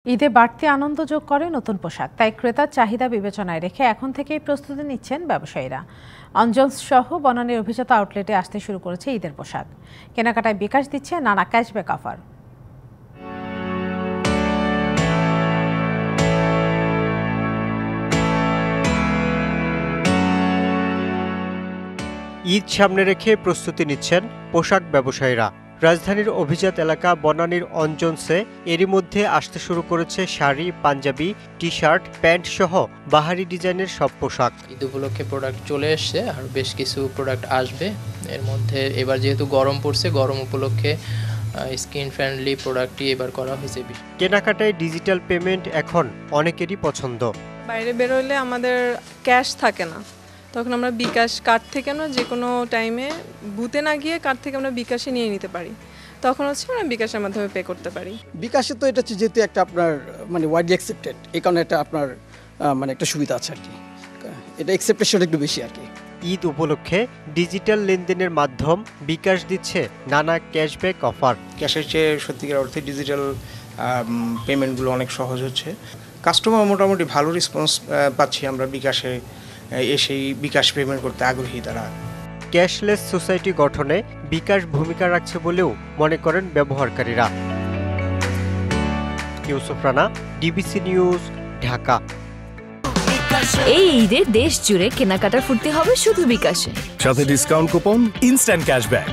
ঈদে বাড়তি আনন্দ যোগ করে নতুন পোশাক, তাই ক্রেতার চাহিদা বিবেচনায় রেখে এখন থেকেই প্রস্তুতি নিচ্ছেন ব্যবসায়ীরা। অঞ্জনস সহ বনানীর অভিজাত আউটলেটে আসতে শুরু করেছে ঈদের পোশাক। কেনাকাটায় বিকাশ দিচ্ছে নানা ক্যাশব্যাক অফার। ঈদ সামনে রেখে প্রস্তুতি নিচ্ছেন পোশাক ব্যবসায়ীরা। রাজধানীর অভিজাত এলাকা বনানীর অঞ্জনসে এরই মধ্যে আসতে শুরু করেছে sari, panjabi, T shirt, pant সহ বাহারি ডিজাইনের সব পোশাক। ঈদ উপলক্ষে প্রোডাক্ট চলে এসছে, আর বেশ কিছু প্রোডাক্ট আসবে। এর মধ্যে এবার যেহেতু গরম পড়ছে, গরম উপলক্ষে স্কিন ফ্রেন্ডলি প্রোডাক্টই এবার করা হয়েছে। কেনাকাটায় ডিজিটাল পেমেন্ট এখন অনেকেরই পছন্দ। বাইরে বেরোলে আমাদের ক্যাশ থাকে না, তখন আমরা বিকাশ কার্ড থেকে আমরা যে কোনো টাইমে বুথে না গিয়ে কার্ড থেকে আমরা বিকাশে নিয়ে নিতে পারি, তখন হচ্ছে আমরা বিকাশের মাধ্যমে পে করতে পারি। বিকাশে তো এটা হচ্ছে যেহেতু একটা আপনার মানে ওয়াইডলি অ্যাকসেপ্টেড, এই কারণে এটা আপনার মানে একটা সুবিধা আছে আর কি, এটা অ্যাকসেপ্টেশন একটু বেশি আর কি। ঈদ উপলক্ষে ডিজিটাল লেনদেনের মাধ্যম বিকাশ দিচ্ছে নানা ক্যাশব্যাক অফার। ক্যাশের চেয়ে সত্যিকার অর্থে ডিজিটাল পেমেন্টগুলো অনেক সহজ হচ্ছে। কাস্টমার মোটামুটি ভালো রেসপন্স পাচ্ছি আমরা, বিকাশে এসেই বিকাশ পেমেন্ট করতে আগ্রহী তারা। ক্যাশলেস সোসাইটি গঠনে বিকাশ ভূমিকা রাখছে বলেও মনে করেন ব্যবহারকারীরা। Yusuf Rana, DBC news, Dhaka. এই ঈদে দেশ জুড়ে কেনাকাটার ফুর্তি হবে শুধু বিকাশে, সাথে ডিসকাউন্ট কুপন, ইনস্ট্যান্ট ক্যাশব্যাক।